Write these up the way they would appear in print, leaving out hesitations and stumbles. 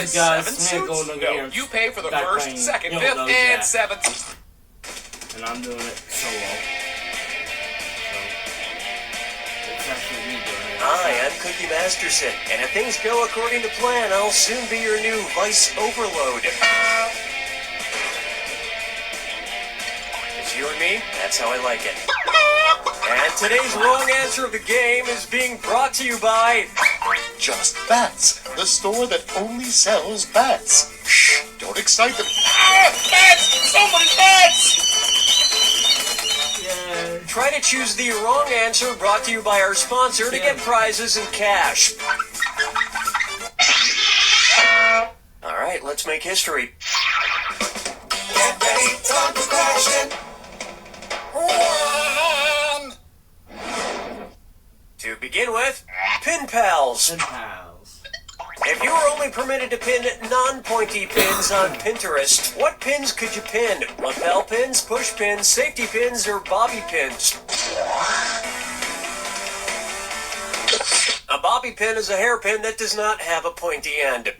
Guys, Seven suits? No, you pay for the first, second, fifth, and seventh. And I'm doing it solo. So, it's actually me doing it. Hi, I'm Cookie Masterson, and if things go according to plan, I'll soon be your new Vice Overload. It's you and me, that's how I like it. And today's wrong answer of the game is being brought to you by... Just Bats, the store that only sells bats. Shh, don't excite them. Ah, bats! So many bats! Yeah. Try to choose the wrong answer, brought to you by our sponsor to get prizes and cash. Alright, let's make history. Get ready, time for question. 1. To begin with, pin pals. And pals. If you were only permitted to pin non-pointy pins on Pinterest, what pins could you pin? Lapel pins, push pins, safety pins, or bobby pins? A bobby pin is a hairpin that does not have a pointy end.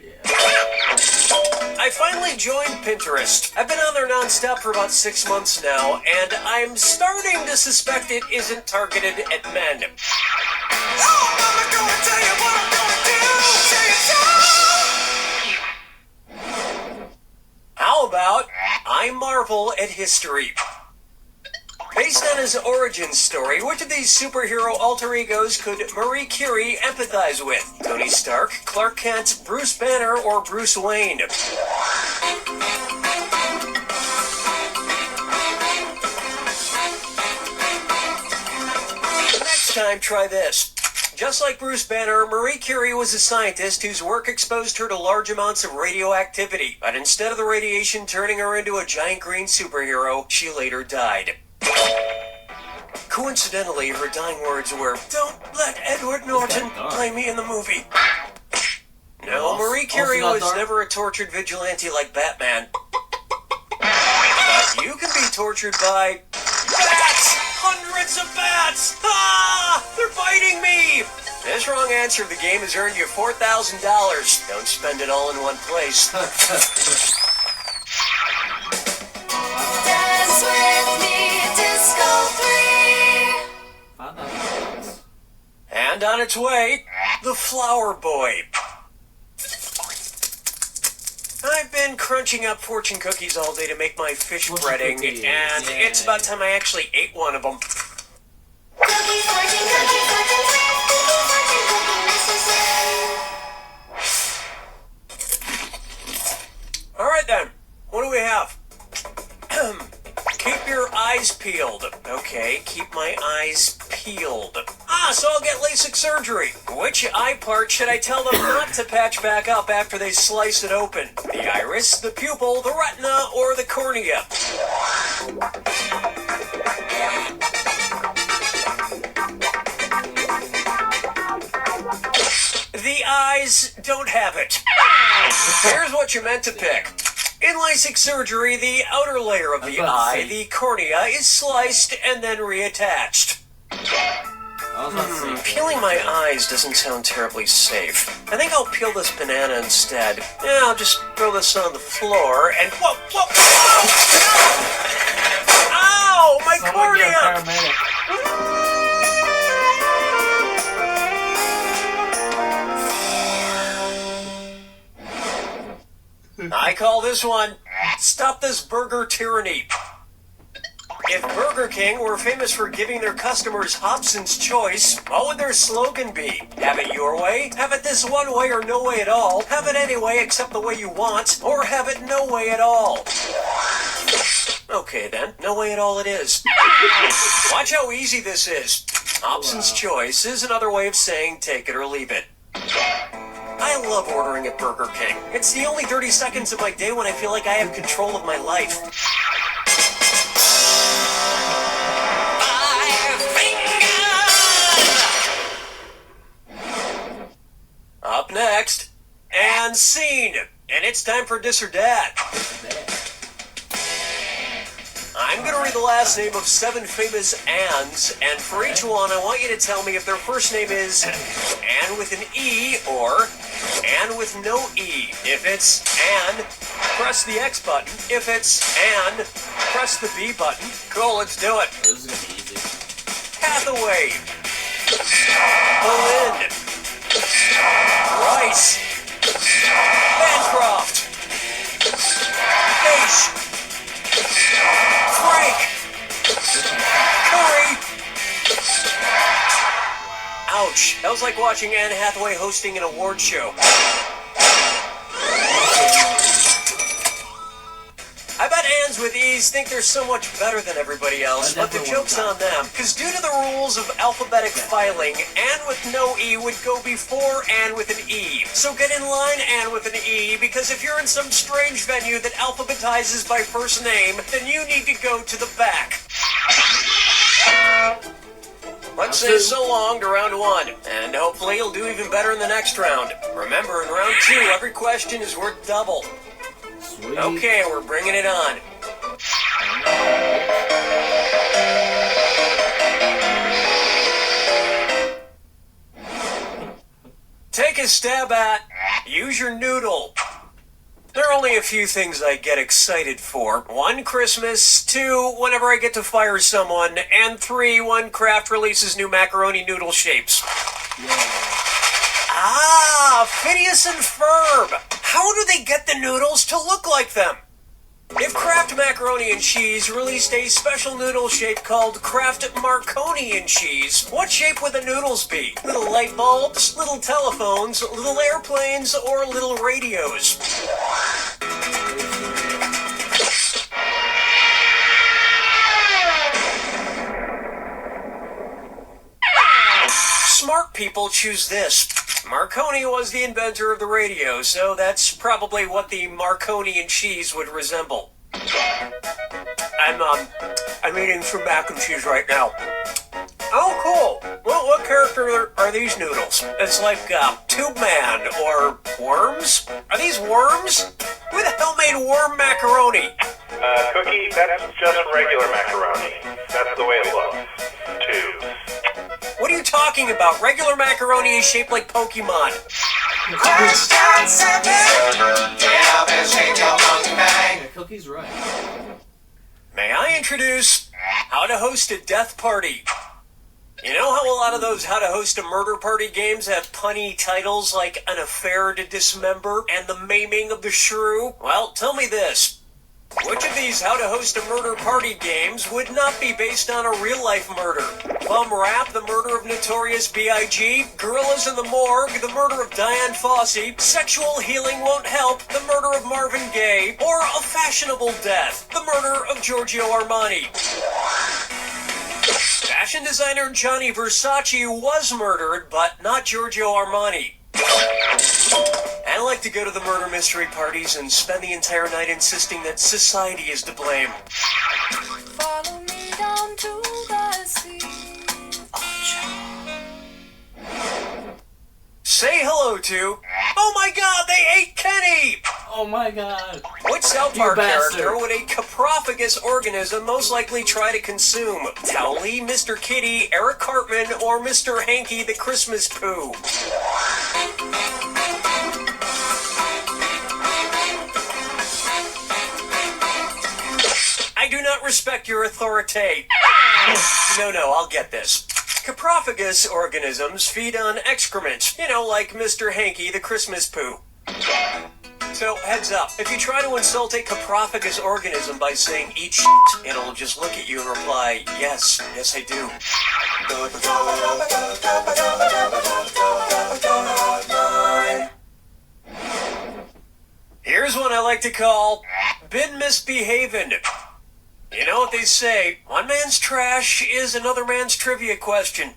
I finally joined Pinterest. I've been on there non-stop for about 6 months now, and I'm starting to suspect it isn't targeted at men. How about I marvel at history? Based on his origin story, which of these superhero alter egos could Marie Curie empathize with? Tony Stark, Clark Kent, Bruce Banner, or Bruce Wayne? Next time, try this. Just like Bruce Banner, Marie Curie was a scientist whose work exposed her to large amounts of radioactivity. But instead of the radiation turning her into a giant green superhero, she later died. Coincidentally, her dying words were, "Don't let Edward Norton play me in the movie." No, Marie Curie was never a tortured vigilante like Batman. But you can be tortured by... bats! Hundreds of bats! Ah! They're biting me! This wrong answer of the game has earned you $4,000. Don't spend it all in one place. Dance with me, Disco 3. And on its way, the Flower Boy. I've been crunching up fortune cookies all day to make my fish breading, and it's about time I actually ate one of them. Cookie fortune, cookie fortune, cookie fortune. Alright then, what do we have? Keep your eyes peeled. Okay, keep my eyes peeled. So I'll get LASIK surgery. Which eye part should I tell them not to patch back up after they slice it open? The iris, the pupil, the retina, or the cornea? The eyes don't have it. Here's what you meant to pick. In LASIK surgery, the outer layer of the eye, the cornea, is sliced and then reattached. Peeling my eyes doesn't sound terribly safe. I think I'll peel this banana instead. Yeah, I'll just throw this on the floor and... Whoa! Ow! My cornea! I call this one, Stop This Burger Tyranny. If Burger King were famous for giving their customers Hobson's choice, what would their slogan be? Have it your way? Have it this one way or no way at all? Have it any way except the way you want? Or have it no way at all? Okay then, no way at all it is. Watch how easy this is. Hobson's choice is another way of saying take it or leave it. I love ordering at Burger King. It's the only 30 seconds of my day when I feel like I have control of my life. Up next, and scene. And it's time for Dis or Dat. I'm going to read the last name of 7 famous Anns, and for each one, I want you to tell me if their first name is Ann with an E or Ann with no E. If it's Ann, press the X button. If it's Ann, press the B button. Cool, let's do it. Oh, this is gonna be easy. Hathaway, Boleyn, Rice, Bancroft, Naish, Frank, Curry. Ouch, that was like watching Anne Hathaway hosting an award show. I bet Anns with E's think they're so much better than everybody else, but the joke's on them. Because due to the rules of alphabetic filing, Ann with no E would go before Ann with an E. So get in line, Ann with an E, because if you're in some strange venue that alphabetizes by first name, then you need to go to the back. Let's say so long to round 1, and hopefully you'll do even better in the next round. Remember, in round 2, every question is worth double. Sweet. Okay, we're bringing it on. Take a stab at use your noodle. There are only a few things I get excited for. 1, Christmas. 2, whenever I get to fire someone. And 3, when Kraft releases new macaroni noodle shapes. Ah, Phineas and Ferb. How do they get the noodles to look like them? If Kraft Macaroni and Cheese released a special noodle shape called Kraft Marconi and Cheese, what shape would the noodles be? Little light bulbs, little telephones, little airplanes, or little radios? Smart people choose this. Marconi was the inventor of the radio, so that's probably what the Marconi and cheese would resemble. I'm eating some mac and cheese right now. Oh, cool. Well, what character are these noodles? It's like Tube Man or Worms? Are these worms? Who the hell made worm macaroni? Cookie, that's just regular macaroni. That's the way it looks. Tubes. What are you talking about? Regular macaroni is shaped like Pokemon. Yeah, Cookie's right. May I introduce how to host a death party? You know how a lot of those how to host a murder party games have punny titles like An Affair to Dismember and The Maiming of the Shrew? Well, tell me this. Which of these how to host a murder party games would not be based on a real-life murder? Bum Rap, the murder of Notorious B.I.G., Gorillas in the Morgue, the murder of Diane Fossey, Sexual Healing Won't Help, the murder of Marvin Gaye, or A Fashionable Death, the murder of Giorgio Armani? Fashion designer Gianni Versace was murdered, but not Giorgio Armani. I like to go to the murder mystery parties and spend the entire night insisting that society is to blame. Follow me down to the sea. Say hello to... Oh my god, they ate Kenny! Oh my god. Which South You Park bastard. character would a coprophagous organism most likely try to consume? Towley, Mr. Kitty, Eric Cartman, or Mr. Hanky the Christmas Pooh? I do not respect your authority. No, I'll get this. Coprophagous organisms feed on excrement, like Mr. Hanky the Christmas Pooh. So, heads up, if you try to insult a coprophagous organism by saying eat shit, it'll just look at you and reply, yes I do. Here's one I like to call, been misbehavin'. You know what they say, one man's trash is another man's trivia question.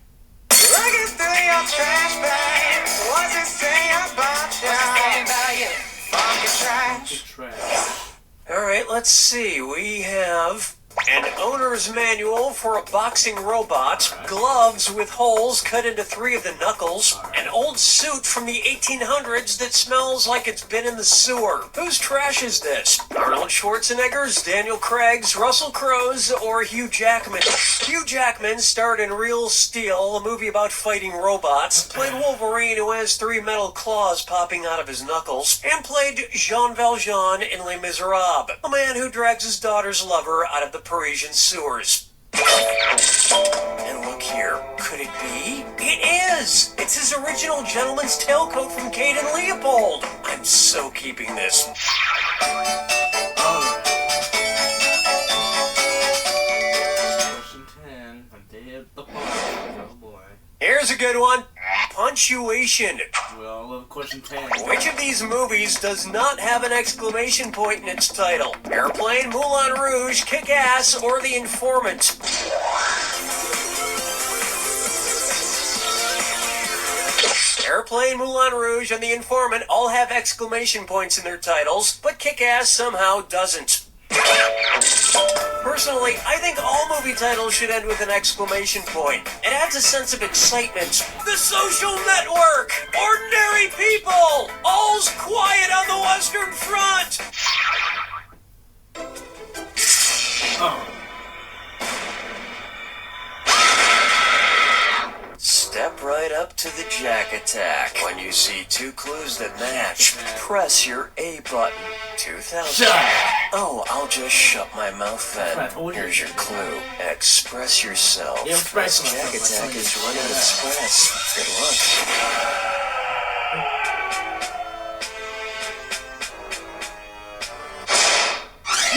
Looking through your trash bag, what's it say about you? Funky trash. Good trash. Alright, let's see, we have an owner's manual for a boxing robot, gloves with holes cut into 3 of the knuckles, an old suit from the 1800s that smells like it's been in the sewer. Whose trash is this? Arnold Schwarzenegger's, Daniel Craig's, Russell Crowe's, or Hugh Jackman? Hugh Jackman starred in Real Steel, a movie about fighting robots, played Wolverine who has 3 metal claws popping out of his knuckles, and played Jean Valjean in Les Miserables, a man who drags his daughter's lover out of the Parisian sewers. And look here, could it be? It is! It's his original gentleman's tailcoat from Kate and Leopold. I'm so keeping this. Alright. Question 10. I did the punch. Oh boy. Here's a good one. Punctuation. Well, I love question 10. Which of these movies does not have an exclamation point in its title? Airplane, Moulin Rouge, Kick-Ass, or The Informant? Airplane, Moulin Rouge, and The Informant all have exclamation points in their titles, but Kick-Ass somehow doesn't. Personally, I think all movie titles should end with an exclamation point. It adds a sense of excitement. The Social Network! Ordinary People! All's quiet on the Western Front! Oh. Step right up to the Jack Attack. When you see 2 clues that match, press your A button. 2000. Shut up. Oh, I'll just shut my mouth then. Right, hold Here's your clue. Express yourself. Yeah, express This Jack myself. Attack is running express. Good luck.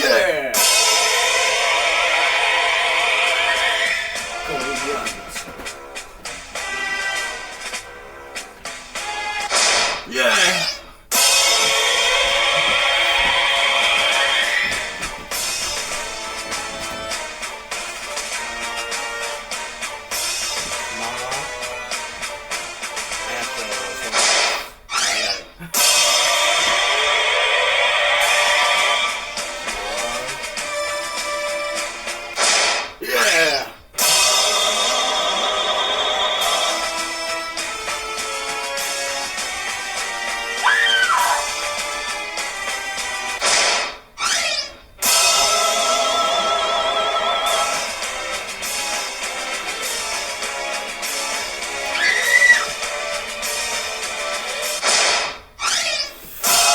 Yeah! Yeah! Yeah!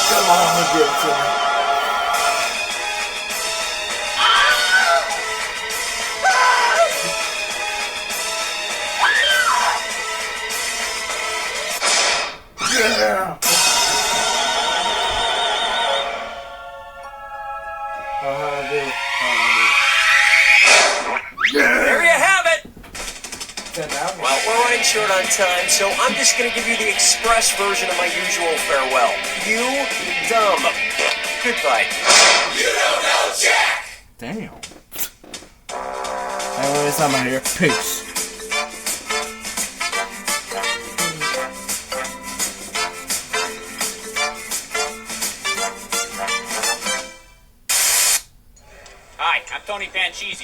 Come on, give it to me. Yeah! There you have it! 10,000. Well, we're running short on time, so I'm just going to give you the express version of my usual farewell. You dumb. Goodbye. You don't know Jack! Damn. Anyways, I'm out here. Peace. Hi, I'm Tony Panchisi.